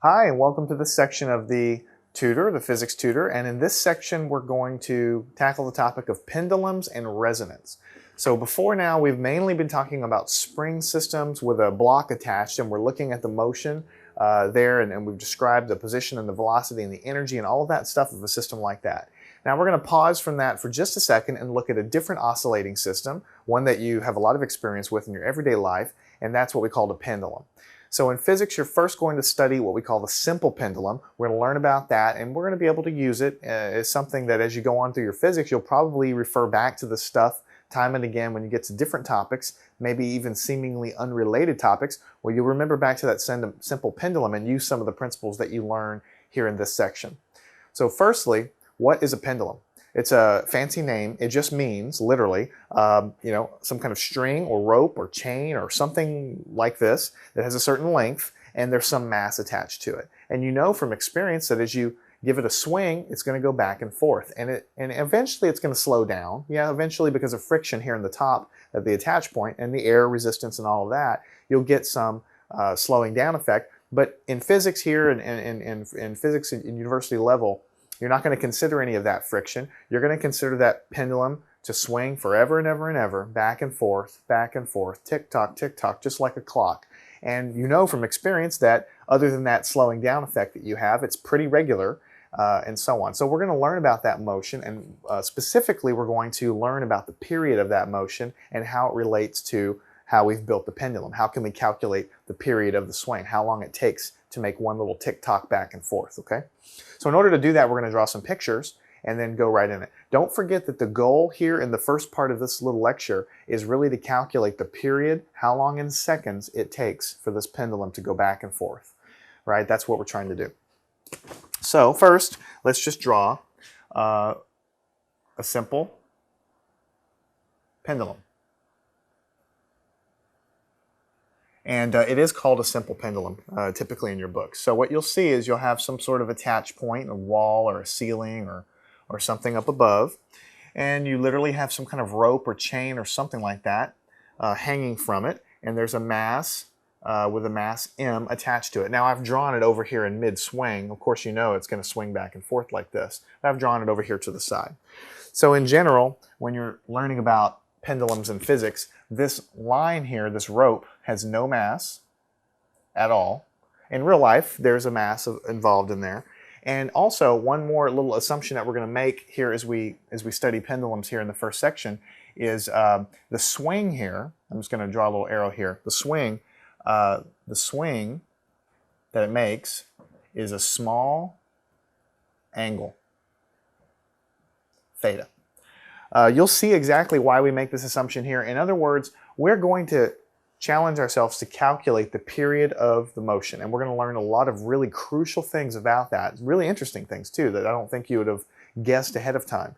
Hi, and welcome to this section of the tutor, the physics tutor, and in this section we're going to tackle the topic of pendulums and resonance. So before now we've mainly been talking about spring systems with a block attached, and we're looking at the motion there, and we've described the position and the velocity and the energy and all of that stuff of a system like that. Now we're going to pause from that for just a second and look at a different oscillating system, one that you have a lot of experience with in your everyday life, and that's what we call a pendulum. So in physics, you're first going to study what we call the simple pendulum. We're going to learn about that, and we're going to be able to use it as something that as you go on through your physics, you'll probably refer back to this stuff time and again when you get to different topics, maybe even seemingly unrelated topics, where you'll remember back to that simple pendulum and use some of the principles that you learn here in this section. So firstly, what is a pendulum? It's a fancy name. It just means, literally, some kind of string or rope or chain or something like this that has a certain length, and there's some mass attached to it. And you know from experience that as you give it a swing, it's going to go back and forth, and eventually it's going to slow down. Yeah, eventually, because of friction here in the top at the attach point and the air resistance and all of that, you'll get some slowing down effect. But in physics here and in physics at university level, you're not going to consider any of that friction. You're going to consider that pendulum to swing forever and ever and ever, back and forth, tick tock, just like a clock. And you know from experience that other than that slowing down effect that you have, it's pretty regular and so on. So we're going to learn about that motion, and specifically we're going to learn about the period of that motion and how it relates to how we've built the pendulum. How can we calculate the period of the swing, how long it takes to make one little tick-tock back and forth, okay? So in order to do that, we're going to draw some pictures and then go right in it. Don't forget that the goal here in the first part of this little lecture is really to calculate the period, how long in seconds it takes for this pendulum to go back and forth, right? That's what we're trying to do. So first, let's just draw a simple pendulum. And it is called a simple pendulum, typically in your books. So what you'll see is you'll have some sort of attach point, a wall or a ceiling or something up above. And you literally have some kind of rope or chain or something like that hanging from it. And there's a mass with a mass M attached to it. Now I've drawn it over here in mid-swing. Of course you know it's going to swing back and forth like this. I've drawn it over here to the side. So in general, when you're learning about pendulums in physics, this line here, this rope, has no mass at all. In real life, there's a mass involved in there. And also, one more little assumption that we're going to make here as we study pendulums here in the first section is the swing here. I'm just going to draw a little arrow here. The swing that it makes is a small angle, theta. You'll see exactly why we make this assumption here. In other words, we're going to challenge ourselves to calculate the period of the motion, and we're going to learn a lot of really crucial things about that, really interesting things too that I don't think you would have guessed ahead of time.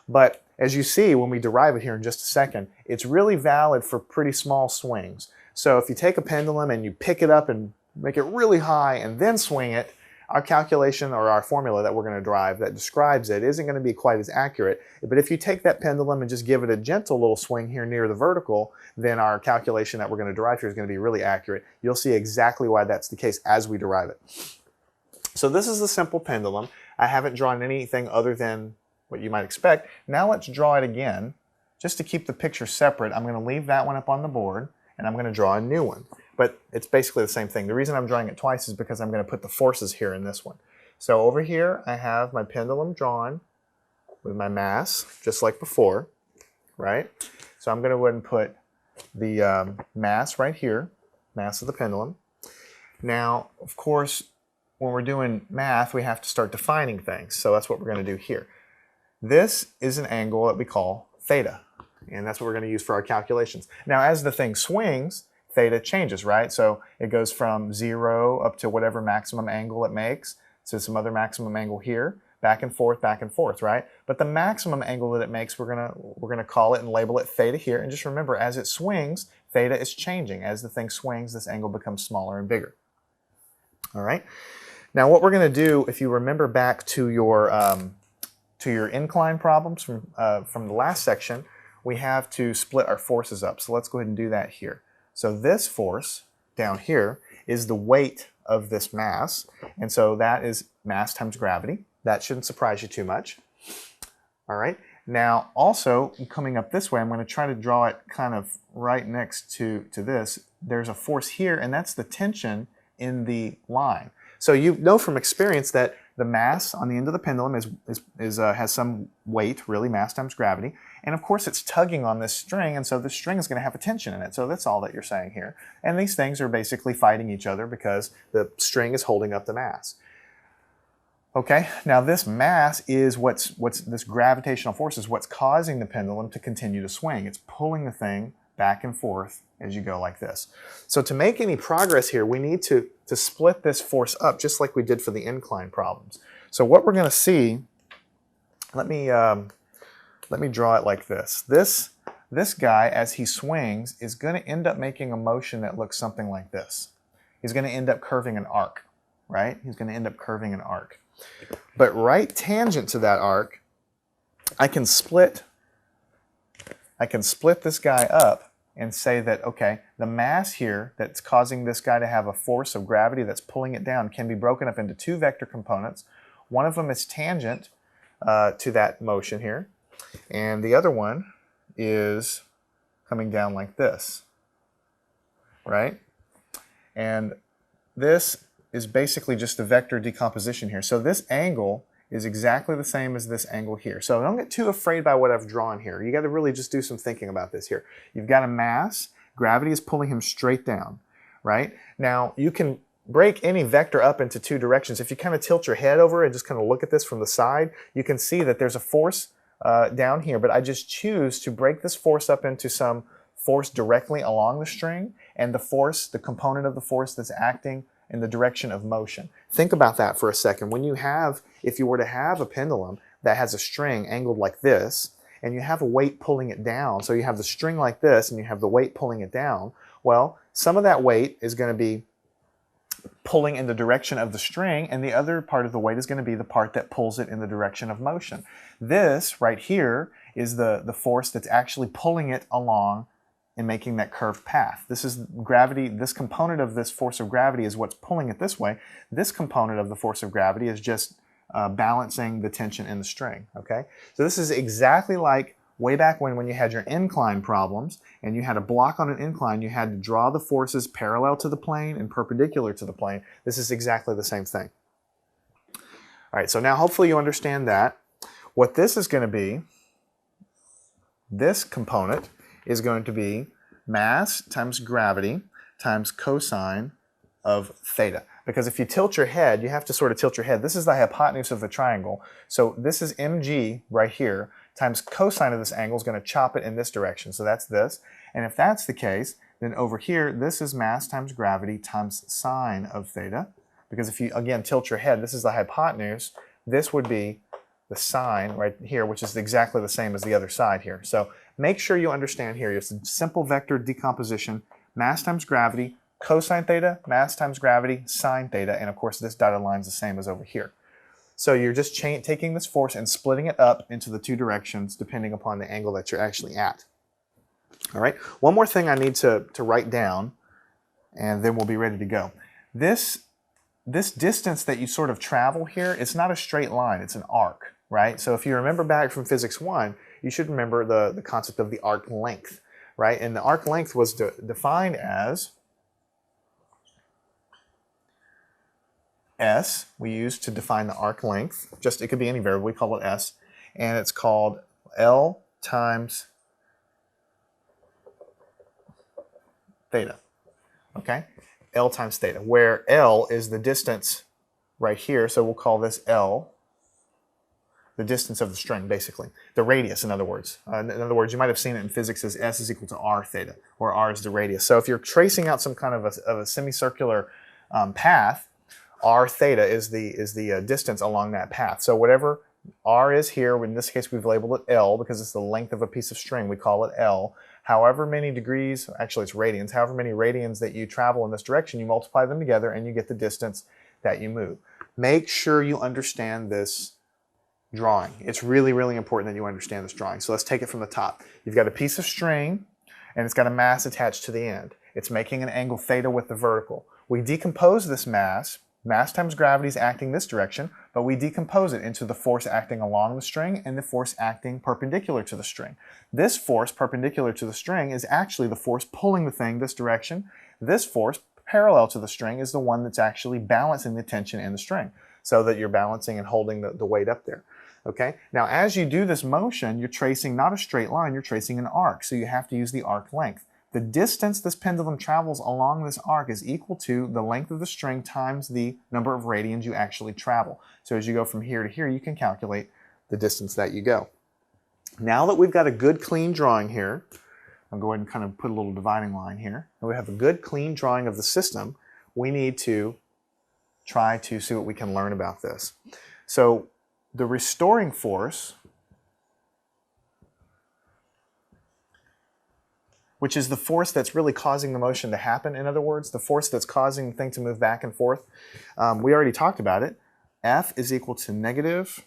But as you see when we derive it here in just a second, it's really valid for pretty small swings. So if you take a pendulum and you pick it up and make it really high and then swing it, our calculation or our formula that we're going to derive that describes it isn't going to be quite as accurate. But if you take that pendulum and just give it a gentle little swing here near the vertical, then our calculation that we're going to derive here is going to be really accurate. You'll see exactly why that's the case as we derive it. So this is the simple pendulum. I haven't drawn anything other than what you might expect. Now let's draw it again. Just to keep the picture separate, I'm going to leave that one up on the board, and I'm going to draw a new one. But it's basically the same thing. The reason I'm drawing it twice is because I'm going to put the forces here in this one. So over here, I have my pendulum drawn with my mass, just like before, right? So I'm going to go ahead and put the mass right here, mass of the pendulum. Now, of course, when we're doing math, we have to start defining things. So that's what we're going to do here. This is an angle that we call theta, and that's what we're going to use for our calculations. Now, as the thing swings, theta changes, right? So it goes from 0 up to whatever maximum angle it makes, to some other maximum angle here, back and forth, right? But the maximum angle that it makes, we're gonna call it and label it theta here. And just remember, as it swings, theta is changing. As the thing swings, this angle becomes smaller and bigger. All right. Now, what we're gonna do, if you remember back to your incline problems from the last section, we have to split our forces up. So let's go ahead and do that here. So this force down here is the weight of this mass. And so that is mass times gravity. That shouldn't surprise you too much. All right. Now, also, coming up this way, I'm going to try to draw it kind of right next to this. There's a force here, and that's the tension in the line. So you know from experience that the mass on the end of the pendulum has some weight, really mass times gravity. And of course, it's tugging on this string, and so the string is going to have a tension in it. So that's all that you're saying here. And these things are basically fighting each other because the string is holding up the mass. Okay, now this mass is what's this gravitational force is what's causing the pendulum to continue to swing. It's pulling the thing back and forth as you go like this. So to make any progress here, we need to split this force up just like we did for the incline problems. So what we're going to see, let me draw it like this. This guy, as he swings, is going to end up making a motion that looks something like this. He's going to end up curving an arc, right? He's going to end up curving an arc. But right tangent to that arc, I can split this guy up and say that, okay, the mass here that's causing this guy to have a force of gravity that's pulling it down can be broken up into two vector components. One of them is tangent to that motion here, and the other one is coming down like this, right? And this is basically just a vector decomposition here. So this angle is exactly the same as this angle here. So don't get too afraid by what I've drawn here. You got to really just do some thinking about this here. You've got a mass, gravity is pulling him straight down, right? Now you can break any vector up into two directions. If you kind of tilt your head over and just kind of look at this from the side, you can see that there's a force down here, but I just choose to break this force up into some force directly along the string and the force, the component of the force that's acting in the direction of motion. Think about that for a second. If you were to have a pendulum that has a string angled like this, and you have a weight pulling it down, so you have the string like this and you have the weight pulling it down, well, some of that weight is going to be pulling in the direction of the string, and the other part of the weight is going to be the part that pulls it in the direction of motion. This right here is the force that's actually pulling it along in making that curved path. This is gravity. This component of this force of gravity is what's pulling it this way. This component of the force of gravity is just balancing the tension in the string, okay? So this is exactly like way back when you had your incline problems and you had a block on an incline, you had to draw the forces parallel to the plane and perpendicular to the plane. This is exactly the same thing. All right, so now hopefully you understand that. What this is going to be, this component is going to be mass times gravity times cosine of theta. Because if you tilt your head, you have to sort of tilt your head. This is the hypotenuse of the triangle. So this is mg right here times cosine of this angle is going to chop it in this direction. So that's this. And if that's the case, then over here, this is mass times gravity times sine of theta. Because if you, again, tilt your head, this is the hypotenuse. This would be the sine right here, which is exactly the same as the other side here. So make sure you understand here, it's a simple vector decomposition, mass times gravity, cosine theta, mass times gravity, sine theta, and of course this dotted line is the same as over here. So you're just taking this force and splitting it up into the two directions depending upon the angle that you're actually at. All right, one more thing I need to write down, and then we'll be ready to go. This distance that you sort of travel here, it's not a straight line, it's an arc, right? So if you remember back from Physics 1, you should remember the concept of the arc length, right? And the arc length was defined as S, we use to define the arc length. Just, it could be any variable, we call it S. And it's called L times theta, okay? L times theta, where L is the distance right here, so we'll call this L, the distance of the string, basically. The radius, in other words. In other words, you might have seen it in physics as S is equal to R theta, where R is the radius. So if you're tracing out some kind of a semicircular path, R theta is the distance along that path. So whatever R is here, in this case we've labeled it L because it's the length of a piece of string, we call it L. However many degrees, actually it's radians, however many radians that you travel in this direction, you multiply them together and you get the distance that you move. Make sure you understand this drawing. It's really, really important that you understand this drawing. So let's take it from the top. You've got a piece of string and it's got a mass attached to the end. It's making an angle theta with the vertical. We decompose this mass. Mass times gravity is acting this direction, but we decompose it into the force acting along the string and the force acting perpendicular to the string. This force perpendicular to the string is actually the force pulling the thing this direction. This force parallel to the string is the one that's actually balancing the tension in the string, so that you're balancing and holding the weight up there. Okay? Now, as you do this motion, you're tracing not a straight line, you're tracing an arc, so you have to use the arc length. The distance this pendulum travels along this arc is equal to the length of the string times the number of radians you actually travel. So as you go from here to here, you can calculate the distance that you go. Now that we've got a good clean drawing here, I'll go ahead and kind of put a little dividing line here. Now we have a good clean drawing of the system. We need to try to see what we can learn about this. So the restoring force, which is the force that's really causing the motion to happen. In other words, the force that's causing the thing to move back and forth. We already talked about it. F is equal to negative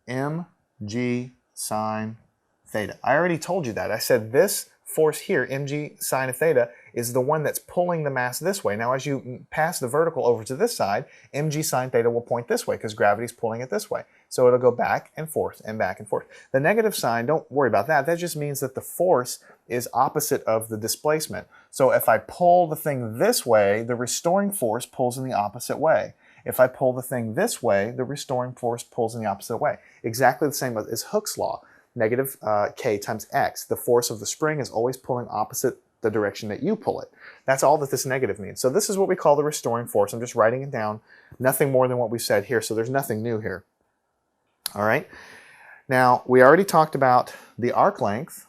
mg sine theta. I already told you that. I said this force here, mg sine of theta, is the one that's pulling the mass this way. Now, as you pass the vertical over to this side, mg sine theta will point this way because gravity's pulling it this way. So it'll go back and forth and back and forth. The negative sign, don't worry about that. That just means that the force is opposite of the displacement. So if I pull the thing this way, the restoring force pulls in the opposite way. If I pull the thing this way, the restoring force pulls in the opposite way. Exactly the same as Hooke's law. Negative k times x. The force of the spring is always pulling opposite the direction that you pull it. That's all that this negative means. So this is what we call the restoring force. I'm just writing it down. Nothing more than what we said here, so there's nothing new here. All right. Now, we already talked about the arc length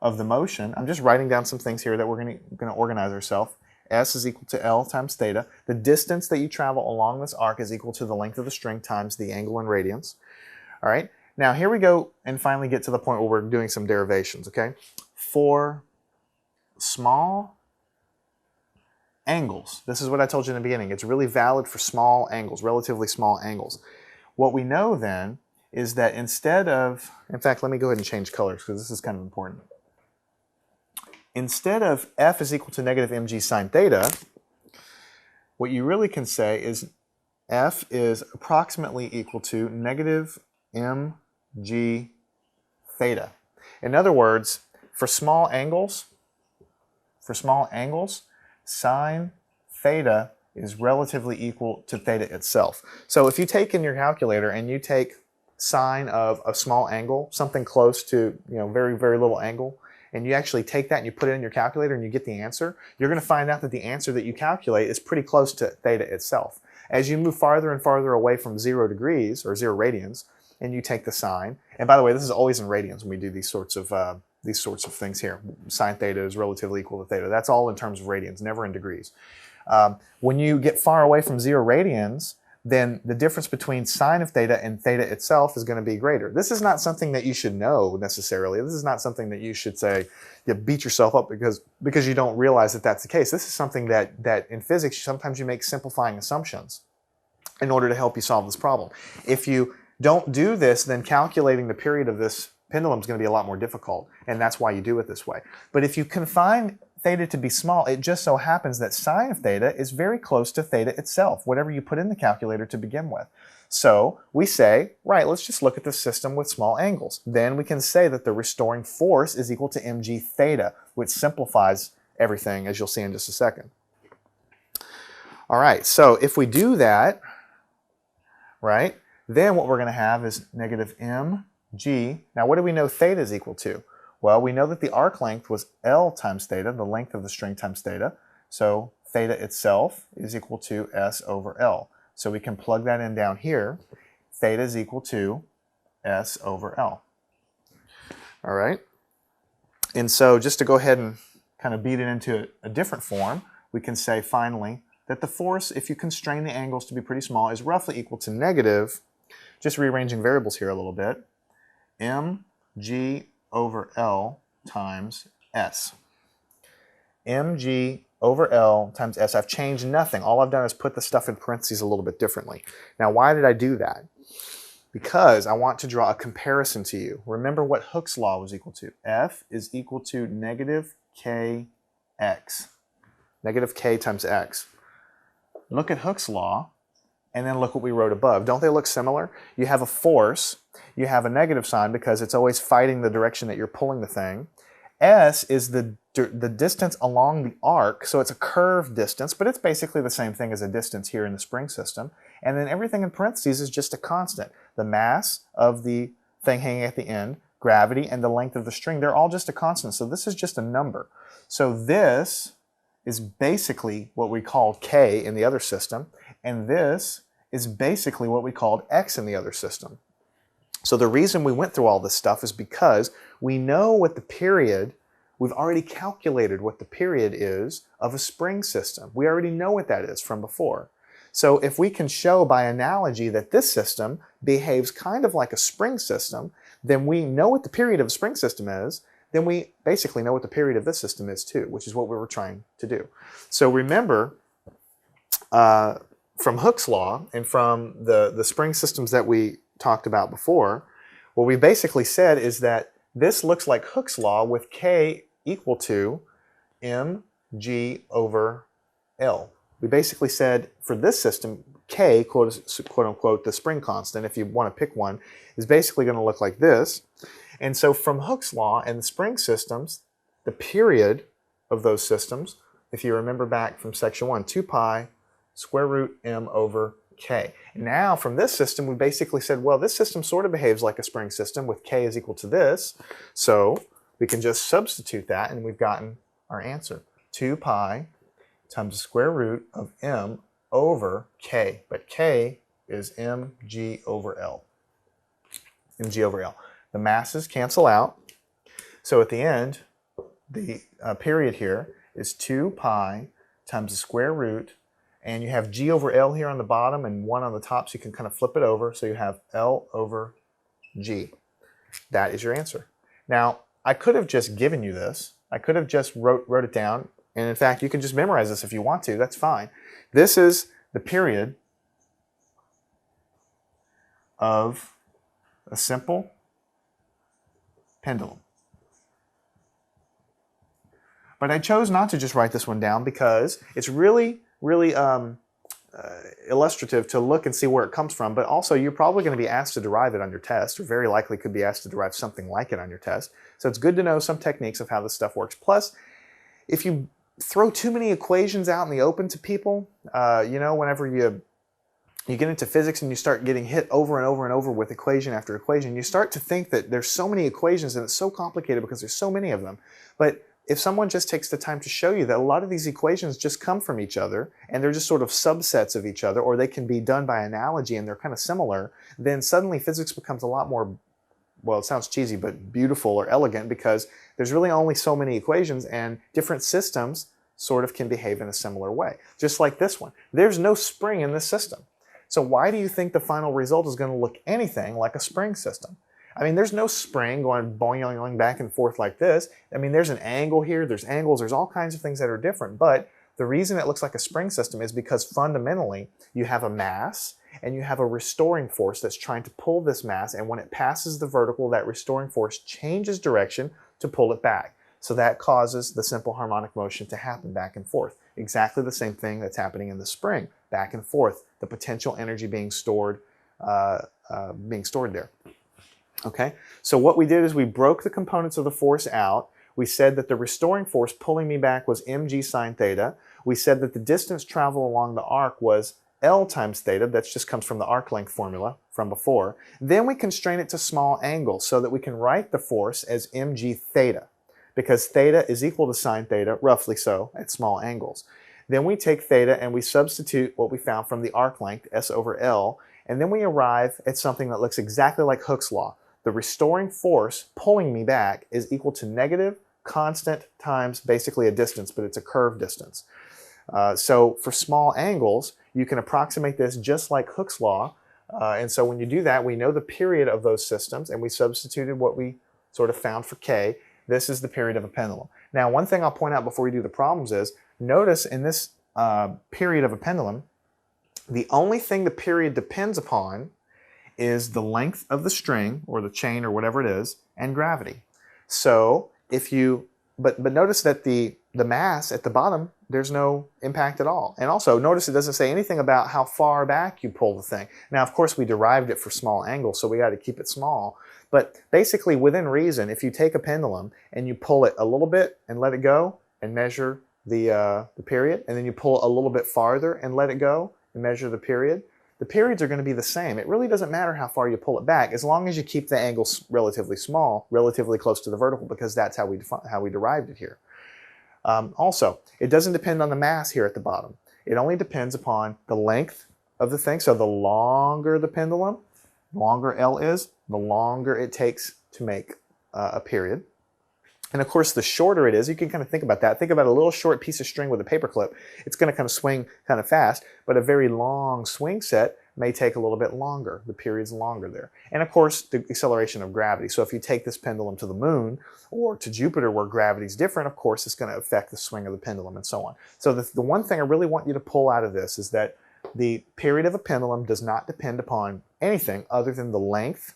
of the motion. I'm just writing down some things here that we're going to organize ourselves. S is equal to L times theta. The distance that you travel along this arc is equal to the length of the string times the angle in radians. All right. Now, here we go and finally get to the point where we're doing some derivations, okay? For small angles, this is what I told you in the beginning. It's really valid for small angles, relatively small angles. What we know then is that instead of, in fact, let me go ahead and change colors because this is kind of important. Instead of F is equal to negative mg sine theta, what you really can say is F is approximately equal to negative mg theta. In other words, for small angles, sine theta is relatively equal to theta itself. So if you take in your calculator and you take sine of a small angle, something close to, very, very little angle, and you actually take that and you put it in your calculator and you get the answer, you're going to find out that the answer that you calculate is pretty close to theta itself. As you move farther and farther away from 0 degrees or 0 radians, and you take the sine, and by the way, this is always in radians when we do these sorts of things here. Sine theta is relatively equal to theta. That's all in terms of radians, never in degrees. When you get far away from 0 radians, then the difference between sine of theta and theta itself is going to be greater. This is not something that you should know necessarily. This is not something that you should say, you beat yourself up because you don't realize that that's the case. This is something that in physics, sometimes you make simplifying assumptions in order to help you solve this problem. If you don't do this, then calculating the period of this pendulum is going to be a lot more difficult, and that's why you do it this way. But if you confine theta to be small, it just so happens that sine of theta is very close to theta itself, whatever you put in the calculator to begin with. So we say, right, let's just look at the system with small angles. Then we can say that the restoring force is equal to mg theta, which simplifies everything, as you'll see in just a second. All right, so if we do that, right, then what we're going to have is negative mg. Now, what do we know theta is equal to? Well, we know that the arc length was L times theta, the length of the string times theta. So theta itself is equal to S over L. So we can plug that in down here. Theta is equal to S over L. All right. And so just to go ahead and kind of beat it into a different form, we can say finally that the force, if you constrain the angles to be pretty small, is roughly equal to negative, just rearranging variables here a little bit, mg over L times S. mg over L times S. I've changed nothing. All I've done is put the stuff in parentheses a little bit differently. Now, why did I do that? Because I want to draw a comparison to you. Remember what Hooke's law was equal to. F is equal to negative kx. negative k times x. Look at Hooke's law, and then look what we wrote above. Don't they look similar? You have a force, you have a negative sign because it's always fighting the direction that you're pulling the thing. S is the distance along the arc, so it's a curved distance, but it's basically the same thing as a distance here in the spring system. And then everything in parentheses is just a constant. The mass of the thing hanging at the end, gravity, and the length of the string, they're all just a constant. So this is just a number. So this is basically what we called K in the other system, and this is basically what we called X in the other system. So the reason we went through all this stuff is because we know what the period, we've already calculated what the period is of a spring system. We already know what that is from before. So if we can show by analogy that this system behaves kind of like a spring system, then we know what the period of a spring system is, then we basically know what the period of this system is too, which is what we were trying to do. So remember, from Hooke's law and from the spring systems that we talked about before, what we basically said is that this looks like Hooke's law with K equal to mg over L. We basically said for this system, K, quote unquote, the spring constant, if you want to pick one, is basically going to look like this. And so from Hooke's law and the spring systems, the period of those systems, if you remember back from section 1, 2 pi square root m over k. Now from this system, we basically said, well, this system sort of behaves like a spring system with k is equal to this. So we can just substitute that and we've gotten our answer. 2 pi times the square root of m over k. But k is mg over L. mg over L. The masses cancel out. So at the end, the period here is 2 pi times the square root, and you have g over L here on the bottom and 1 on the top, so you can kind of flip it over. So you have L over g. That is your answer. Now, I could have just given you this. I could have just wrote it down. And in fact, you can just memorize this if you want to. That's fine. This is the period of a simple pendulum. But I chose not to just write this one down because it's really illustrative to look and see where it comes from, but also you're probably going to be asked to derive it on your test, or very likely could be asked to derive something like it on your test. So it's good to know some techniques of how this stuff works. Plus, if you throw too many equations out in the open to people, whenever you get into physics and you start getting hit over and over and over with equation after equation, you start to think that there's so many equations and it's so complicated because there's so many of them. But if someone just takes the time to show you that a lot of these equations just come from each other and they're just sort of subsets of each other, or they can be done by analogy and they're kind of similar, then suddenly physics becomes a lot more, well, it sounds cheesy, but beautiful or elegant, because there's really only so many equations and different systems sort of can behave in a similar way. Just like this one. There's no spring in this system. So why do you think the final result is going to look anything like a spring system? I mean, there's no spring going boing back and forth like this. I mean, there's an angle here, there's angles, there's all kinds of things that are different. But the reason it looks like a spring system is because fundamentally you have a mass and you have a restoring force that's trying to pull this mass, and when it passes the vertical, that restoring force changes direction to pull it back. So that causes the simple harmonic motion to happen back and forth. Exactly the same thing that's happening in the spring, back and forth, the potential energy being stored there. Okay, so what we did is we broke the components of the force out. We said that the restoring force pulling me back was mg sine theta. We said that the distance traveled along the arc was L times theta. That just comes from the arc length formula from before. Then we constrain it to small angles so that we can write the force as mg theta, because theta is equal to sine theta, roughly so, at small angles. Then we take theta and we substitute what we found from the arc length, S over L, and then we arrive at something that looks exactly like Hooke's law. The restoring force pulling me back is equal to negative constant times basically a distance, but it's a curved distance. So for small angles, you can approximate this just like Hooke's law. And so when you do that, we know the period of those systems, and we substituted what we sort of found for K. This is the period of a pendulum. Now, one thing I'll point out before we do the problems is, notice in this period of a pendulum, the only thing the period depends upon is the length of the string or the chain or whatever it is, and gravity. So if you, but notice that the mass at the bottom there's no impact at all. And also, notice it doesn't say anything about how far back you pull the thing. Now, of course, we derived it for small angles, so we got to keep it small. But basically, within reason, if you take a pendulum and you pull it a little bit and let it go and measure the period, and then you pull a little bit farther and let it go and measure the periods are going to be the same. It really doesn't matter how far you pull it back, as long as you keep the angle relatively small, relatively close to the vertical, because that's how we derived it here. Also, it doesn't depend on the mass here at the bottom. It only depends upon the length of the thing. So the longer the pendulum, the longer L is, the longer it takes to make a period. And of course, the shorter it is, you can kind of think about that. Think about a little short piece of string with a paper clip. It's going to kind of swing kind of fast, but a very long swing set may take a little bit longer. The period's longer there. And of course, the acceleration of gravity. So if you take this pendulum to the moon or to Jupiter where gravity's different, of course, it's going to affect the swing of the pendulum and so on. So the one thing I really want you to pull out of this is that the period of a pendulum does not depend upon anything other than the length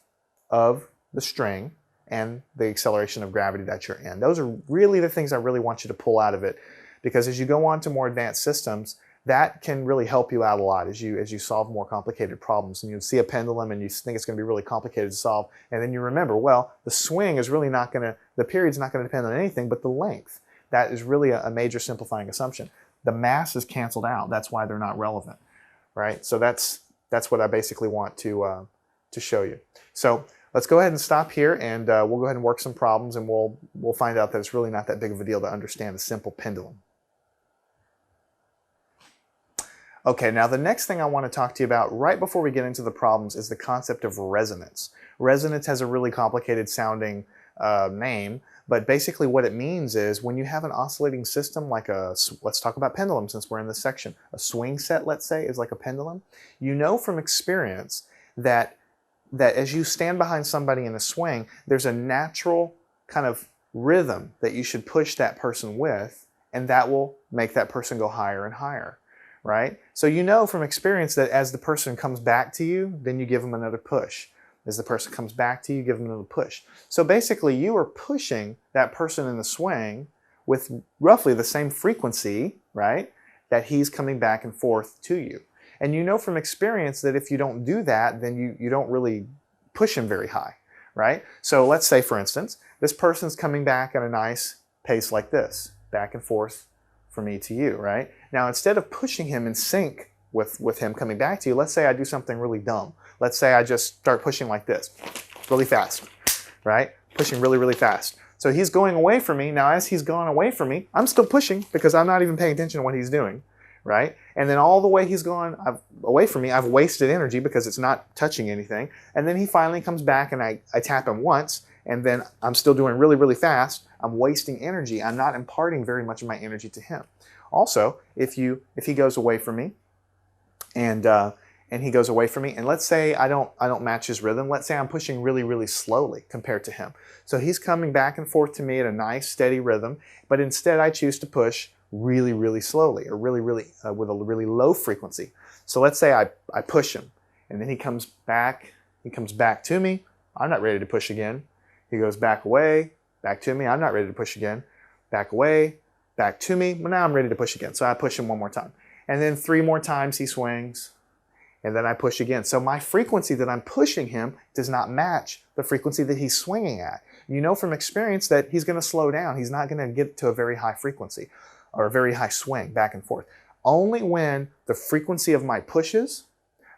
of the string and the acceleration of gravity that you're in. Those are really the things I really want you to pull out of it, because as you go on to more advanced systems, that can really help you out a lot as you solve more complicated problems. And you see a pendulum and you think it's going to be really complicated to solve, and then you remember, well, the swing is really not going to, the period's not going to depend on anything but the length. That is really a major simplifying assumption. The mass is canceled out. That's why they're not relevant, right? So that's what I basically want to show you. So let's go ahead and stop here, and we'll go ahead and work some problems, and we'll find out that it's really not that big of a deal to understand a simple pendulum. Okay, now the next thing I want to talk to you about right before we get into the problems is the concept of resonance. Resonance has a really complicated sounding name, but basically what it means is when you have an oscillating system like let's talk about pendulum since we're in this section. A swing set, let's say, is like a pendulum. You know from experience that as you stand behind somebody in a swing, there's a natural kind of rhythm that you should push that person with, and that will make that person go higher and higher, right? So you know from experience that as the person comes back to you, then you give them another push. As the person comes back to you, give them another push. So basically you are pushing that person in the swing with roughly the same frequency, right, that he's coming back and forth to you. And you know from experience that if you don't do that, then you don't really push him very high, right? So let's say, for instance, this person's coming back at a nice pace like this, back and forth from me to you, right? Now, instead of pushing him in sync with him coming back to you, let's say I do something really dumb. Let's say I just start pushing like this, really fast, right? Pushing really, really fast. So he's going away from me. Now, as he's gone away from me, I'm still pushing because I'm not even paying attention to what he's doing, right? And then all the way he's gone away from me, I've wasted energy because it's not touching anything. And then he finally comes back and I tap him once, and then I'm still doing really, really fast. I'm wasting energy. I'm not imparting very much of my energy to him. Also, if he goes away from me and he goes away from me, and let's say I don't match his rhythm. Let's say I'm pushing really, really slowly compared to him. So he's coming back and forth to me at a nice, steady rhythm, but instead I choose to push really, really slowly, or really, really with a really low frequency. So let's say I push him, and then he comes back to me. I'm not ready to push again. He goes back away, back to me. I'm not ready to push again. Back away, back to me. Well, now I'm ready to push again. So I push him one more time. And then 3 more times he swings, and then I push again. So my frequency that I'm pushing him does not match the frequency that he's swinging at. You know from experience that he's going to slow down. He's not going to get to a very high frequency or a very high swing back and forth. Only when the frequency of my pushes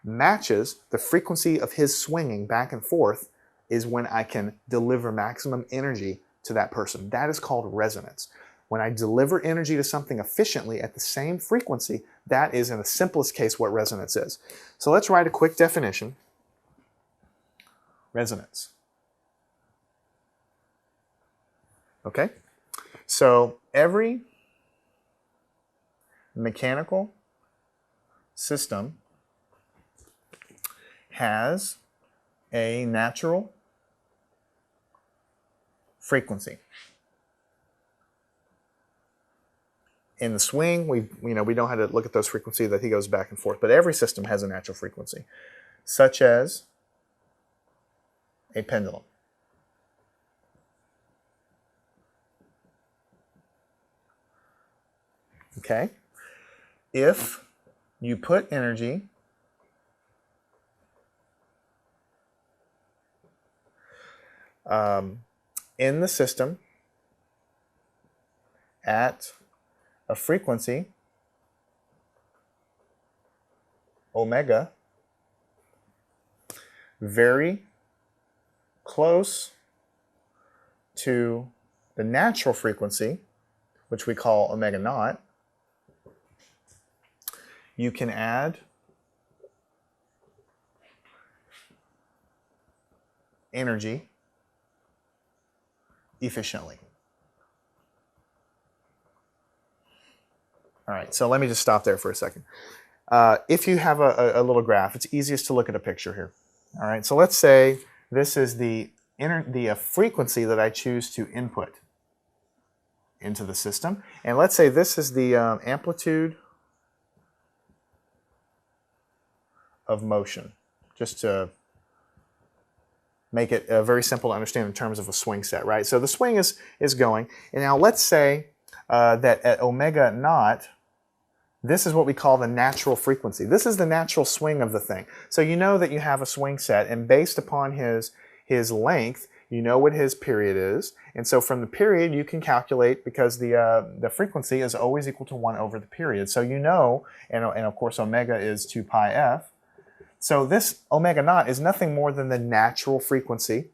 matches the frequency of his swinging back and forth is when I can deliver maximum energy to that person. That is called resonance. When I deliver energy to something efficiently at the same frequency, that is, in the simplest case, what resonance is. So let's write a quick definition. Resonance. Okay? So every mechanical system has a natural frequency. In the swing, we don't have to look at those frequencies that he goes back and forth, but every system has a natural frequency, such as a pendulum. okay? If you put energy in the system at a frequency omega very close to the natural frequency, which we call omega naught, you can add energy efficiently. All right, so let me just stop there for a second. If you have a little graph, it's easiest to look at a picture here. All right, so let's say this is the frequency that I choose to input into the system. And let's say this is the amplitude of motion, just to make it very simple to understand in terms of a swing set, right? So the swing is going, and now let's say that at omega naught, this is what we call the natural frequency. This is the natural swing of the thing. So you know that you have a swing set, and based upon his length, you know what his period is. And so from the period, you can calculate, because the frequency is always equal to 1 over the period. So you know, and of course omega is 2 pi f. So this omega naught is nothing more than the natural frequency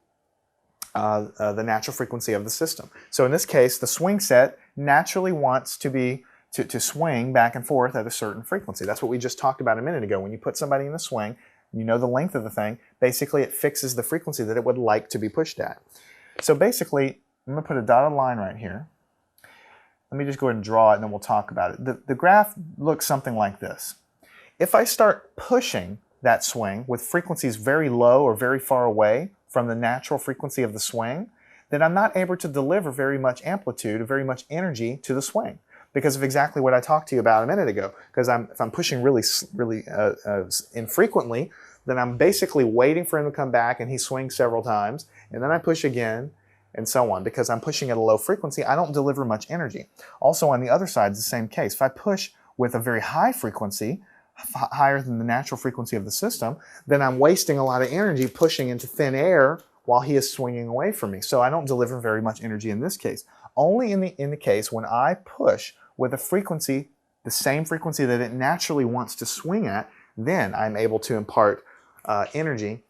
of the system. So in this case, the swing set naturally wants to swing back and forth at a certain frequency. That's what we just talked about a minute ago. When you put somebody in the swing, you know the length of the thing. Basically, it fixes the frequency that it would like to be pushed at. So basically, I'm going to put a dotted line right here. Let me just go ahead and draw it, and then we'll talk about it. The graph looks something like this. If I start pushing that swing with frequencies very low or very far away from the natural frequency of the swing, then I'm not able to deliver very much amplitude or very much energy to the swing, because of exactly what I talked to you about a minute ago. Because if I'm pushing really infrequently, then I'm basically waiting for him to come back, and he swings several times, and then I push again, and so on. Because I'm pushing at a low frequency, I don't deliver much energy. Also on the other side, it's the same case. If I push with a very high frequency, higher than the natural frequency of the system, then I'm wasting a lot of energy pushing into thin air while he is swinging away from me. So I don't deliver very much energy in this case. Only in the case when I push with a frequency, the same frequency that it naturally wants to swing at, then I'm able to impart energy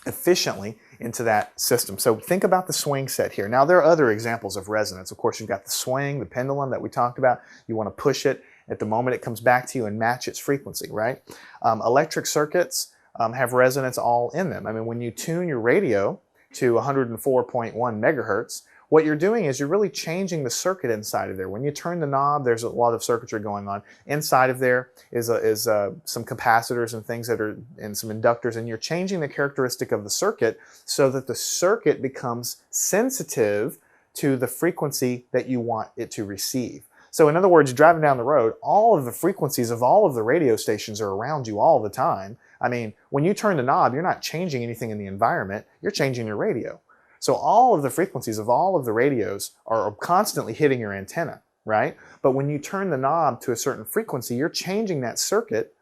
efficiently into that system. So think about the swing set here. Now there are other examples of resonance. Of course, you've got the swing, the pendulum that we talked about. You want to push it at the moment it comes back to you and match its frequency, right? Electric circuits have resonance all in them. I mean, when you tune your radio to 104.1 megahertz, what you're doing is you're really changing the circuit inside of there. When you turn the knob, there's a lot of circuitry going on. Inside of there is some capacitors and things and some inductors, and you're changing the characteristic of the circuit so that the circuit becomes sensitive to the frequency that you want it to receive. So in other words, driving down the road, all of the frequencies of all of the radio stations are around you all the time. I mean, when you turn the knob, you're not changing anything in the environment, you're changing your radio. So all of the frequencies of all of the radios are constantly hitting your antenna, right? But when you turn the knob to a certain frequency, you're changing that circuit.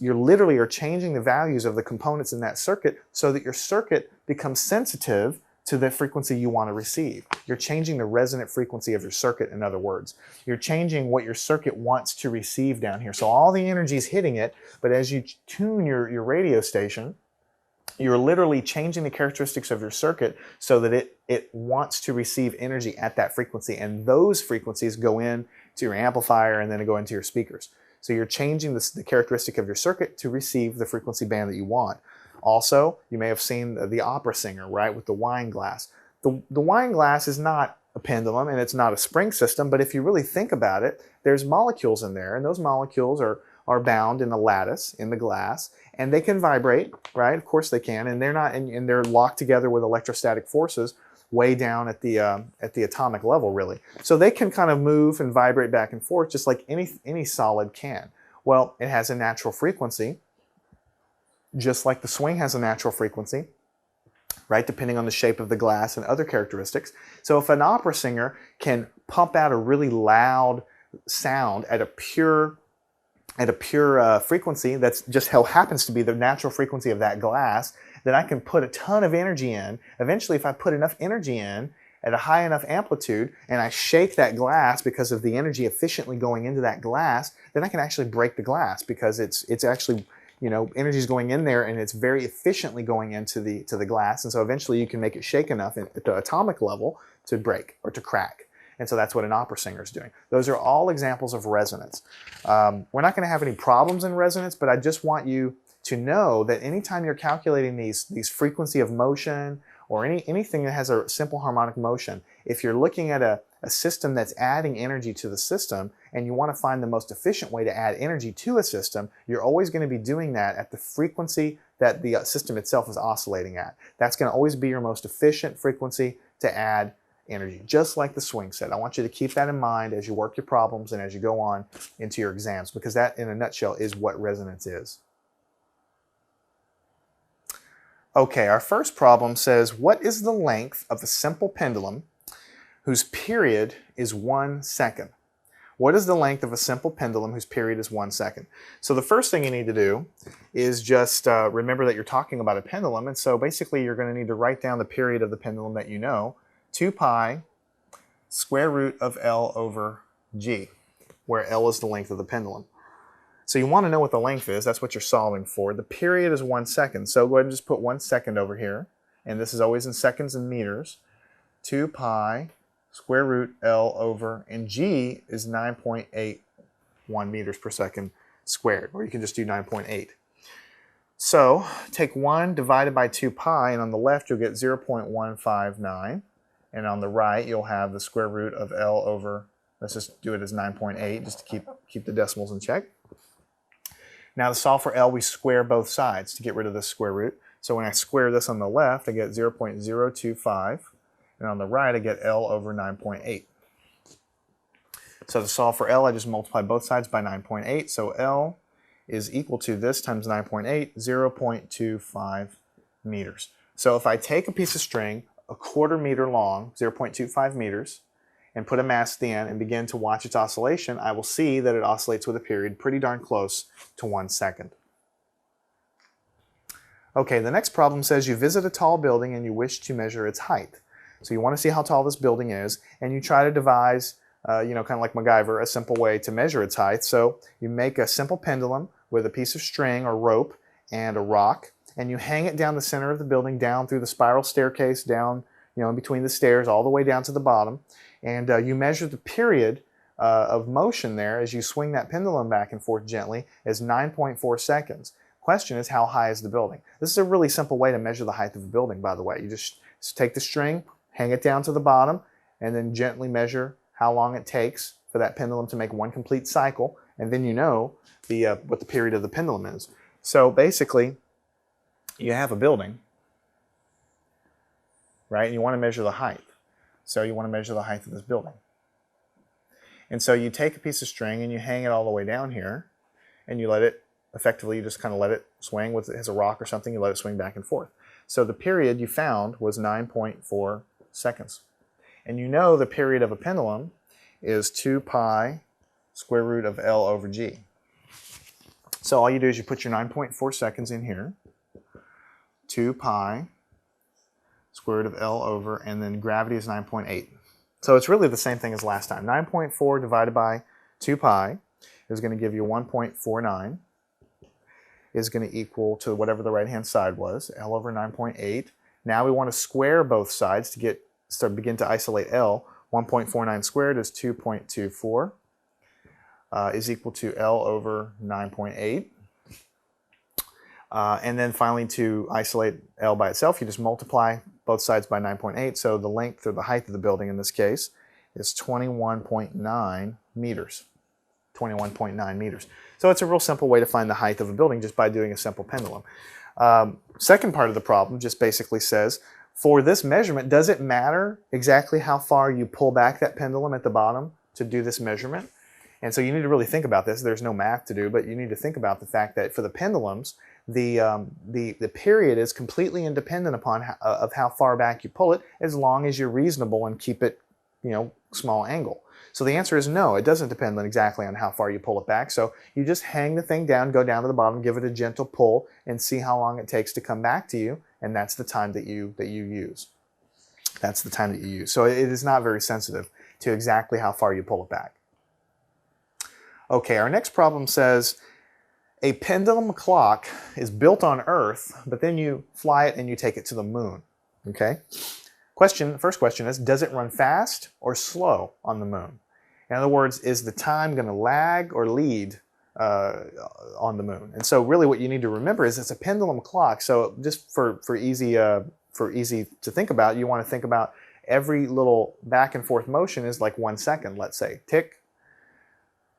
You literally are changing the values of the components in that circuit so that your circuit becomes sensitive to the frequency you want to receive. You're changing the resonant frequency of your circuit, in other words. You're changing what your circuit wants to receive down here. So all the energy is hitting it, but as you tune your radio station, you're literally changing the characteristics of your circuit so that it wants to receive energy at that frequency, and those frequencies go into your amplifier and then go into your speakers. So you're changing the characteristic of your circuit to receive the frequency band that you want. Also, you may have seen the opera singer, right, with the wine glass. The wine glass is not a pendulum and it's not a spring system, but if you really think about it, there's molecules in there, and those molecules are bound in a lattice in the glass, and they can vibrate, right? Of course they can, and they're locked together with electrostatic forces way down at the atomic level, really. So they can kind of move and vibrate back and forth just like any solid can. Well, it has a natural frequency, just like the swing has a natural frequency, right? Depending on the shape of the glass and other characteristics. So if an opera singer can pump out a really loud sound at a pure frequency that's just how happens to be the natural frequency of that glass, then I can put a ton of energy in. Eventually, if I put enough energy in at a high enough amplitude and I shake that glass because of the energy efficiently going into that glass, then I can actually break the glass because it's actually, you know, energy is going in there and it's very efficiently going into the glass. And so eventually you can make it shake enough at the atomic level to break or to crack. And so that's what an opera singer is doing. Those are all examples of resonance. We're not going to have any problems in resonance, but I just want you to know that anytime you're calculating these frequency of motion or anything that has a simple harmonic motion, if you're looking at a system that's adding energy to the system and you want to find the most efficient way to add energy to a system, you're always going to be doing that at the frequency that the system itself is oscillating at. That's going to always be your most efficient frequency to add energy, just like the swing set. I want you to keep that in mind as you work your problems and as you go on into your exams, because that, in a nutshell, is what resonance is. Okay, our first problem says, what is the length of a simple pendulum whose period is 1 second? What is the length of a simple pendulum whose period is 1 second? So the first thing you need to do is just remember that you're talking about a pendulum, and so basically you're going to need to write down the period of the pendulum that you know, 2 pi square root of L over G, where L is the length of the pendulum. So you want to know what the length is. That's what you're solving for. The period is 1 second. So go ahead and just put 1 second over here. And this is always in seconds and meters. 2 pi square root L over, and G is 9.81 meters per second squared, or you can just do 9.8. So take 1 divided by 2 pi, and on the left you'll get 0.159. And on the right you'll have the square root of L over, let's just do it as 9.8 just to keep the decimals in check. Now to solve for L, we square both sides to get rid of this square root. So when I square this on the left, I get 0.025, and on the right I get L over 9.8. So to solve for L, I just multiply both sides by 9.8, so L is equal to this times 9.8, 0.25 meters. So if I take a piece of string, a 1/4 meter long, 0.25 meters, and put a mass at the end and begin to watch its oscillation, I will see that it oscillates with a period pretty darn close to 1 second. Okay, the next problem says you visit a tall building and you wish to measure its height. So you want to see how tall this building is, and you try to devise, kind of like MacGyver, a simple way to measure its height. So you make a simple pendulum with a piece of string or rope and a rock, and you hang it down the center of the building, down through the spiral staircase, down, in between the stairs, all the way down to the bottom. And you measure the period of motion there as you swing that pendulum back and forth gently as 9.4 seconds. Question is, how high is the building? This is a really simple way to measure the height of a building, by the way. You just take the string, hang it down to the bottom, and then gently measure how long it takes for that pendulum to make one complete cycle, and then you know what the period of the pendulum is. So basically, you have a building, right? And you want to measure the height. So you want to measure the height of this building. And so you take a piece of string and you hang it all the way down here, and you let it, effectively you just kind of let it swing with it as a rock or something, you let it swing back and forth. So the period you found was 9.4 seconds. And you know the period of a pendulum is 2 pi square root of L over G. So all you do is you put your 9.4 seconds in here, 2 pi square root of L over, and then gravity is 9.8. So it's really the same thing as last time. 9.4 divided by 2 pi is going to give you 1.49, is going to equal to whatever the right-hand side was, L over 9.8. Now we want to square both sides to begin to isolate L. 1.49 squared is 2.24, is equal to L over 9.8. And then finally, to isolate L by itself, you just multiply both sides by 9.8. So the length or the height of the building in this case is 21.9 meters. 21.9 meters. So it's a real simple way to find the height of a building just by doing a simple pendulum. Second part of the problem just basically says, for this measurement, does it matter exactly how far you pull back that pendulum at the bottom to do this measurement? And so you need to really think about this. There's no math to do, but you need to think about the fact that for the pendulums, the period is completely independent of how far back you pull it, as long as you're reasonable and keep it, small angle? So the answer is no, it doesn't depend on exactly on how far you pull it back. So you just hang the thing down, go down to the bottom, give it a gentle pull, and see how long it takes to come back to you, and that's the time that you use. That's the time that you use. So it is not very sensitive to exactly how far you pull it back. Okay, our next problem says a pendulum clock is built on Earth, but then you fly it and you take it to the moon. Okay? First question is, does it run fast or slow on the moon? In other words, is the time going to lag or lead on the moon? And so really what you need to remember is it's a pendulum clock. So just for easy to think about, you want to think about every little back and forth motion is like 1 second, let's say. Tick,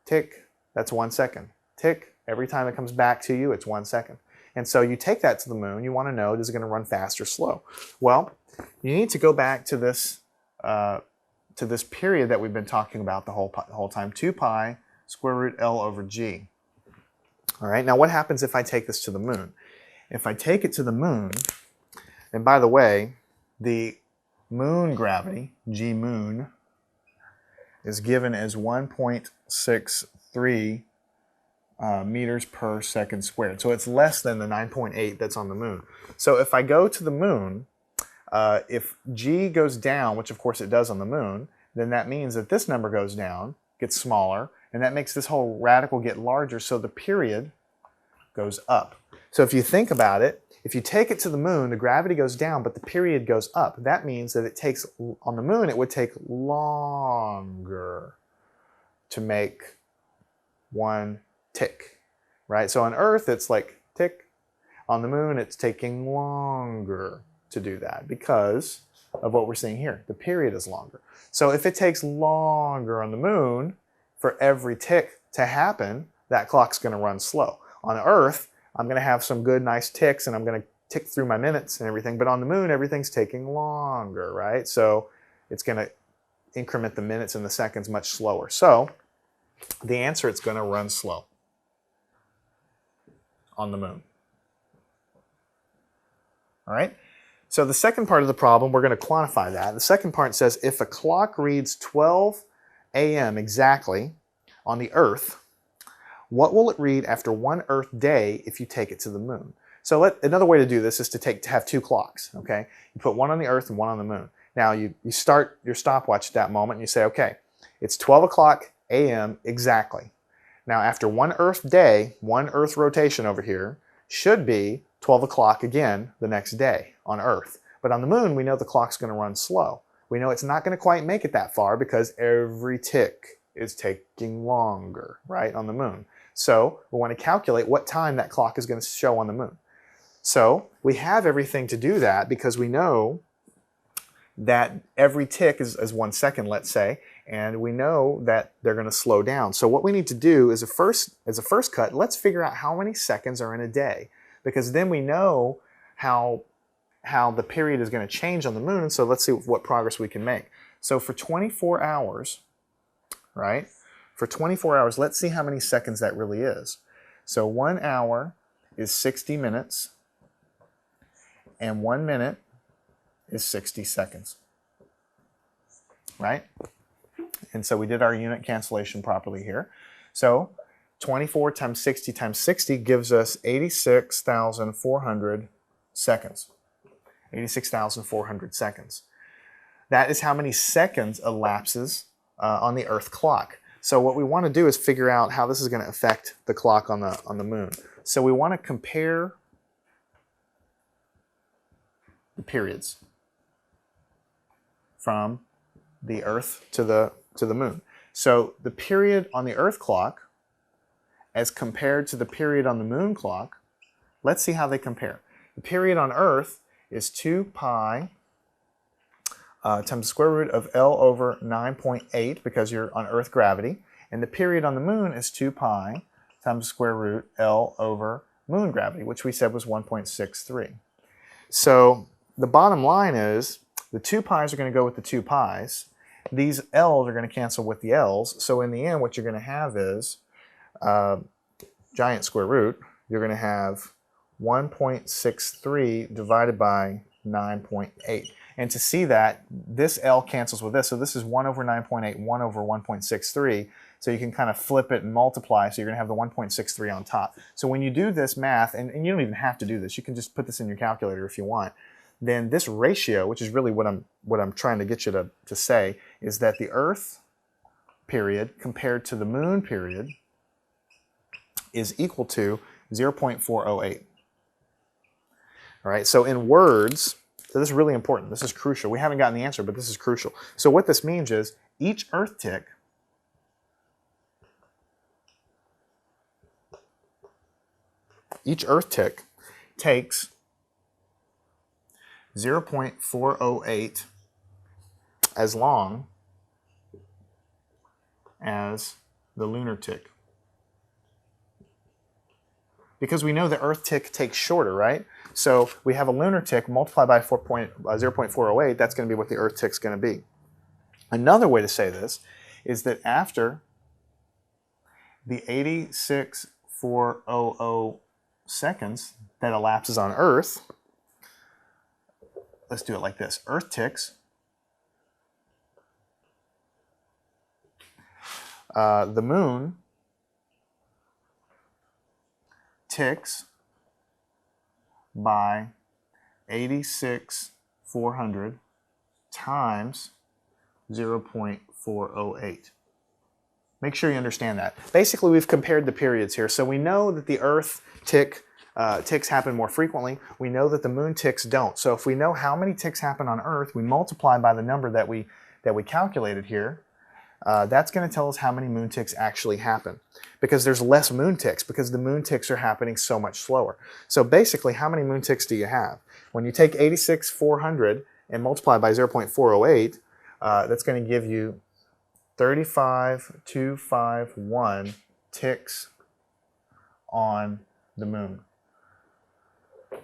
tick, that's 1 second. Tick, every time it comes back to you, it's 1 second. And so you take that to the moon, you want to know, is it going to run fast or slow? Well, you need to go back to this period that we've been talking about the whole time, 2 pi square root L over G. All right, now what happens if I take this to the moon? If I take it to the moon, and by the way, the moon gravity, G moon, is given as 1.63 meters per second squared. So it's less than the 9.8 that's on the moon. So if I go to the moon, if G goes down, which of course it does on the moon, then that means that this number goes down, gets smaller, and that makes this whole radical get larger, so the period goes up. So if you think about it, if you take it to the moon, the gravity goes down, but the period goes up. That means that it takes, on the moon, it would take longer to make 1 tick, right? So on Earth, it's like tick. On the moon, it's taking longer to do that because of what we're seeing here. The period is longer. So if it takes longer on the moon for every tick to happen, that clock's going to run slow. On Earth, I'm going to have some good, nice ticks, and I'm going to tick through my minutes and everything. But on the moon, everything's taking longer, right? So it's going to increment the minutes and the seconds much slower. So the answer, it's going to run slow on the moon. All right? So the second part of the problem, we're going to quantify that. The second part says if a clock reads 12 a.m. exactly on the Earth, what will it read after 1 Earth day if you take it to the moon? So another way to do this is to have 2 clocks, okay? You put one on the Earth and one on the moon. Now you start your stopwatch at that moment and you say, okay, it's 12 o'clock a.m. exactly. Now after 1 Earth day, 1 Earth rotation over here, should be 12 o'clock again the next day on Earth. But on the moon, we know the clock's going to run slow. We know it's not going to quite make it that far because every tick is taking longer, right, on the moon. So we want to calculate what time that clock is going to show on the moon. So we have everything to do that because we know that every tick is 1 second, let's say, and we know that they're going to slow down. So what we need to do is as a first cut, let's figure out how many seconds are in a day, because then we know how the period is going to change on the moon. So let's see what progress we can make. So for 24 hours, right? For 24 hours, let's see how many seconds that really is. So 1 hour is 60 minutes, and 1 minute is 60 seconds, right? And so we did our unit cancellation properly here. So 24 times 60 gives us 86,400 seconds. 86,400 seconds. That is how many seconds elapses on the Earth clock. So what we want to do is figure out how this is going to affect the clock on the moon. So we want to compare the periods from the Earth to the moon. So the period on the Earth clock as compared to the period on the moon clock, let's see how they compare. The period on Earth is 2 pi times the square root of L over 9.8 because you're on Earth gravity. And the period on the moon is 2 pi times the square root L over moon gravity, which we said was 1.63. So the bottom line is the 2 pi's are going to go with the 2 pi's. These L's are going to cancel with the L's. So in the end, what you're going to have is giant square root. You're going to have 1.63 divided by 9.8. And to see that, this L cancels with this. So this is 1 over 9.8, 1 over 1.63. So you can kind of flip it and multiply. So you're going to have the 1.63 on top. So when you do this math, and you don't even have to do this, you can just put this in your calculator if you want, then this ratio, which is really what I'm trying to get you to say, is that the Earth period compared to the Moon period is equal to 0.408. All right, so in words, so this is really important. This is crucial. We haven't gotten the answer, but this is crucial. So what this means is each Earth tick takes 0.408 as long as the lunar tick. Because we know the Earth tick takes shorter, right? So we have a lunar tick multiplied by 0.408, that's going to be what the Earth tick's going to be. Another way to say this is that after the 86,400 seconds that elapses on Earth, let's do it like this. Earth ticks, the Moon ticks by 86,400 times 0.408. Make sure you understand that. Basically, we've compared the periods here. So we know that the Earth ticks happen more frequently. We know that the Moon ticks don't. So if we know how many ticks happen on Earth, we multiply by the number that we calculated here. That's going to tell us how many moon ticks actually happen, because there's less moon ticks because the moon ticks are happening so much slower. So basically, how many moon ticks do you have? When you take 86,400 and multiply by 0.408, that's going to give you 35,251 ticks on the Moon.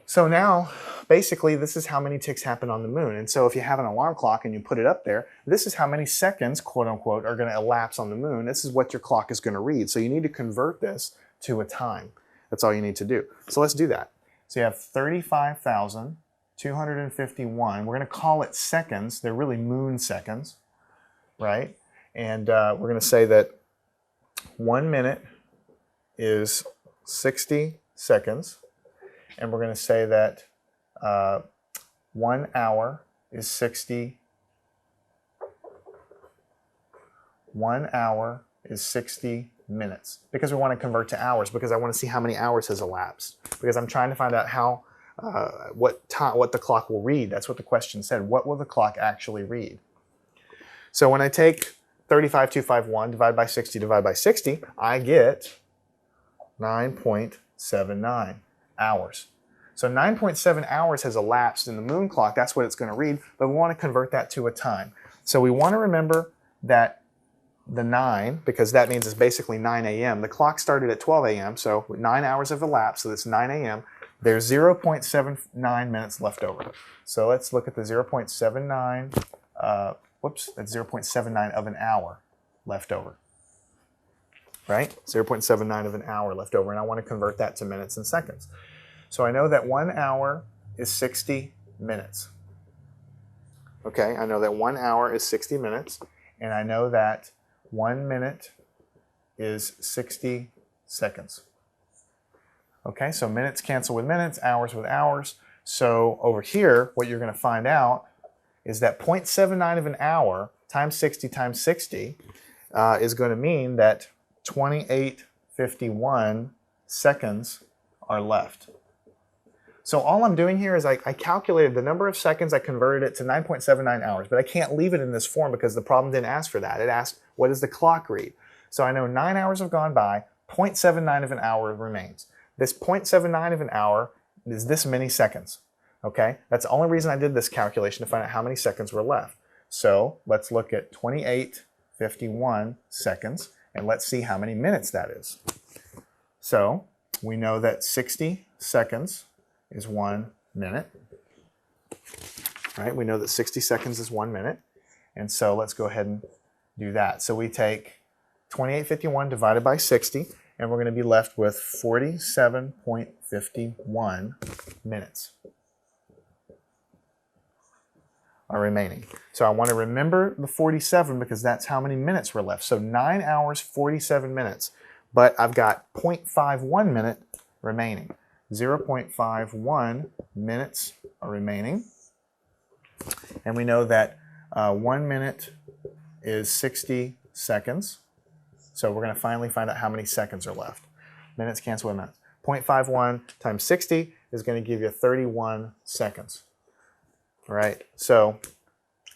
So now, basically, this is how many ticks happen on the Moon. And so if you have an alarm clock and you put it up there, this is how many seconds, quote unquote, are going to elapse on the Moon. This is what your clock is going to read. So you need to convert this to a time. That's all you need to do. So let's do that. So you have 35,251. We're going to call it seconds. They're really moon seconds, right? And we're going to say that 1 minute is 60 seconds. And we're going to say that 1 hour is 60. 1 hour is 60 minutes. Because we want to convert to hours, because I want to see how many hours has elapsed. Because I'm trying to find out how what the clock will read. That's what the question said. What will the clock actually read? So when I take 35,251 divided by 60 divided by 60, I get 9.79 hours. So 9.7 hours has elapsed in the moon clock. That's what it's going to read, but we want to convert that to a time. So we want to remember that the 9, because that means it's basically 9 a.m. The clock started at 12 a.m., so 9 hours have elapsed, so it's 9 a.m. There's 0.79 minutes left over. So let's look at the 0.79, that's 0.79 of an hour left over. Right? 0.79 of an hour left over, and I want to convert that to minutes and seconds. So I know that 1 hour is 60 minutes. Okay, I know that 1 hour is 60 minutes, and I know that 1 minute is 60 seconds. Okay, so minutes cancel with minutes, hours with hours. So over here, what you're going to find out is that 0.79 of an hour times 60 times 60 is going to mean that 2851 seconds are left. So all I'm doing here is I calculated the number of seconds, I converted it to 9.79 hours, but I can't leave it in this form because the problem didn't ask for that. It asked, what does the clock read? So I know 9 hours have gone by, 0.79 of an hour remains. This 0.79 of an hour is this many seconds, okay? That's the only reason I did this calculation, to find out how many seconds were left. So let's look at 2851 seconds, and let's see how many minutes that is. So we know that 60 seconds is 1 minute. Right? We know that 60 seconds is 1 minute. And so let's go ahead and do that. So we take 2851 divided by 60, and we're going to be left with 47.51 minutes. are remaining. So I want to remember the 47 because that's how many minutes were left. So 9 hours, 47 minutes. But I've got 0.51 minute remaining. 0.51 minutes are remaining. And we know that 1 minute is 60 seconds. So we're going to finally find out how many seconds are left. Minutes cancel with minutes. 0.51 times 60 is going to give you 31 seconds. All right, so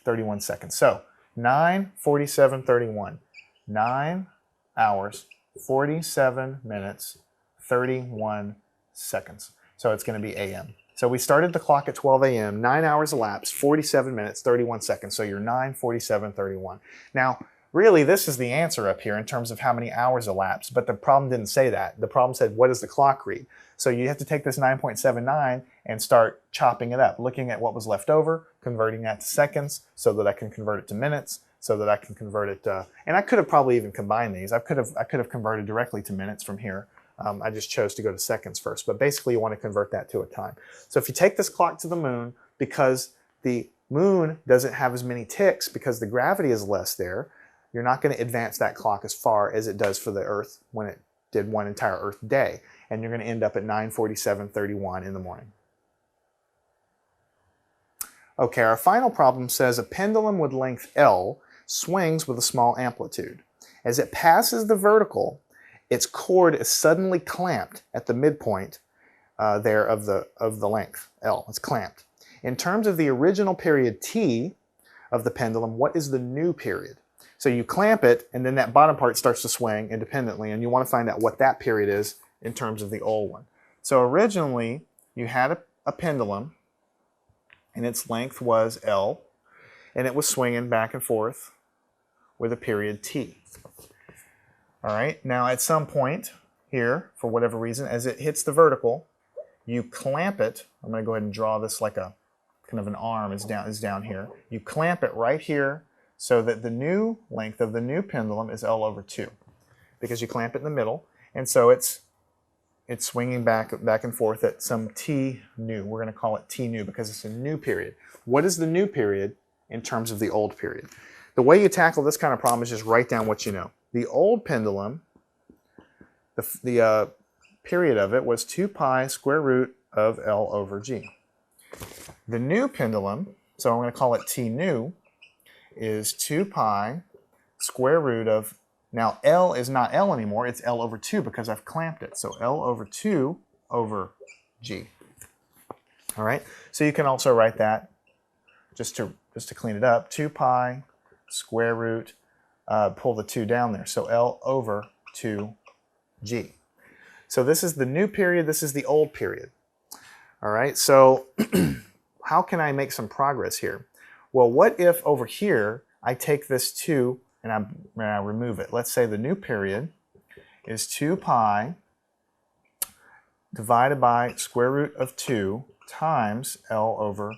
31 seconds. So 9, 47, 31. 9 hours, 47 minutes, 31 seconds. So it's going to be a.m. So we started the clock at 12 a.m., 9 hours elapsed, 47 minutes, 31 seconds. So you're 9, 47, 31. Now, really, this is the answer up here in terms of how many hours elapsed, but the problem didn't say that. The problem said, what does the clock read? So you have to take this 9.79 and start chopping it up, looking at what was left over, converting that to seconds so that I can convert it to minutes, so that I can convert it, and I could have probably even combined these. I could have converted directly to minutes from here. I just chose to go to seconds first, but basically you want to convert that to a time. So if you take this clock to the moon, because the moon doesn't have as many ticks because the gravity is less there, you're not going to advance that clock as far as it does for the Earth when it did one entire Earth day. And you're going to end up at 9:47:31 in the morning. Okay, our final problem says a pendulum with length L swings with a small amplitude. As it passes the vertical, its cord is suddenly clamped at the midpoint there of the length L. It's clamped. In terms of the original period T of the pendulum, what is the new period? So you clamp it, and then that bottom part starts to swing independently, and you want to find out what that period is in terms of the old one. So originally, you had a pendulum, and its length was L, and it was swinging back and forth with a period T. All right, now at some point here, for whatever reason, as it hits the vertical, you clamp it. I'm going to go ahead and draw this like a kind of an arm is down here. You clamp it right here so that the new length of the new pendulum is L over 2 because you clamp it in the middle, and so it's swinging back and forth at some T new. We're going to call it T new because it's a new period. What is the new period in terms of the old period? The way you tackle this kind of problem is just write down what you know. The old pendulum, the period of it was 2 pi square root of L over G. The new pendulum, so I'm going to call it T new, is 2 pi square root of, now L is not L anymore, it's L over 2 because I've clamped it. So L over 2 over G. All right, so you can also write that, just to clean it up, 2 pi square root, pull the 2 down there, so L over 2G. So this is the new period, this is the old period. All right, so how can I make some progress here? Well, what if over here I take this 2 and I remove it? Let's say the new period is 2 pi divided by square root of 2 times L over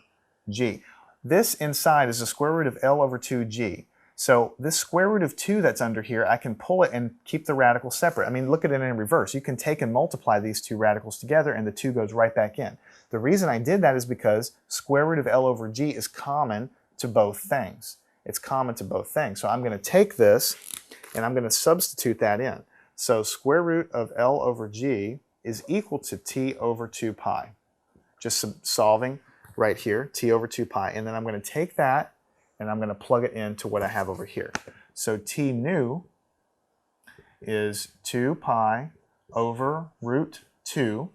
G. This inside is the square root of L over 2G. So this square root of 2 that's under here, I can pull it and keep the radicals separate. I mean, look at it in reverse. You can take and multiply these two radicals together and the 2 goes right back in. The reason I did that is because square root of L over G is common to both things. It's common to both things. So I'm going to take this and I'm going to substitute that in. So square root of L over G is equal to T over 2 pi. Just solving right here, T over 2 pi. And then I'm going to take that and I'm going to plug it into what I have over here. So T new is 2 pi over root 2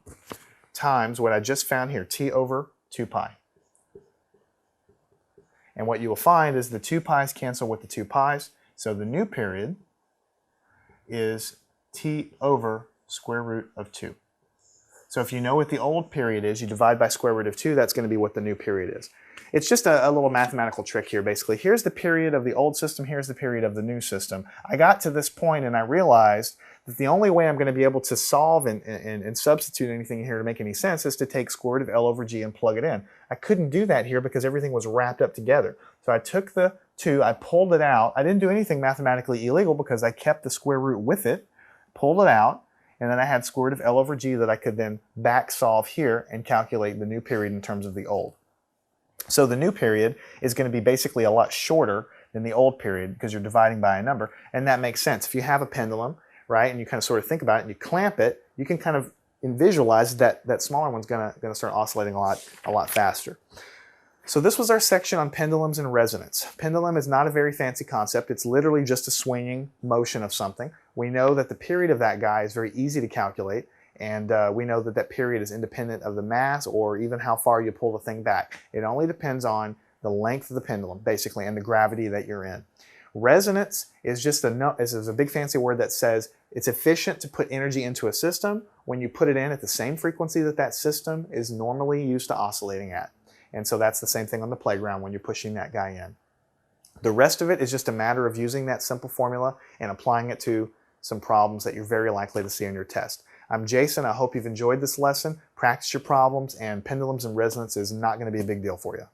times what I just found here, T over 2 pi. And what you will find is the 2 pi's cancel with the 2 pi's. So the new period is T over square root of 2. So if you know what the old period is, you divide by square root of 2, that's going to be what the new period is. It's just a little mathematical trick here, basically. Here's the period of the old system, here's the period of the new system. I got to this point and I realized that the only way I'm going to be able to solve and substitute anything here to make any sense is to take square root of L over G and plug it in. I couldn't do that here because everything was wrapped up together. So I took the 2, I pulled it out. I didn't do anything mathematically illegal because I kept the square root with it, pulled it out, and then I had square root of L over G that I could then back solve here and calculate the new period in terms of the old. So the new period is going to be basically a lot shorter than the old period because you're dividing by a number, and that makes sense. If you have a pendulum, right, and you kind of sort of think about it and you clamp it, you can kind of visualize that that smaller one's going to start oscillating a lot faster. So this was our section on pendulums and resonance. Pendulum is not a very fancy concept. It's literally just a swinging motion of something. We know that the period of that guy is very easy to calculate, and we know that that period is independent of the mass or even how far you pull the thing back. It only depends on the length of the pendulum, basically, and the gravity that you're in. Resonance is just a big fancy word that says it's efficient to put energy into a system when you put it in at the same frequency that that system is normally used to oscillating at. And so that's the same thing on the playground when you're pushing that guy in. The rest of it is just a matter of using that simple formula and applying it to some problems that you're very likely to see on your test. I'm Jason. I hope you've enjoyed this lesson. Practice your problems, and pendulums and resonance is not going to be a big deal for you.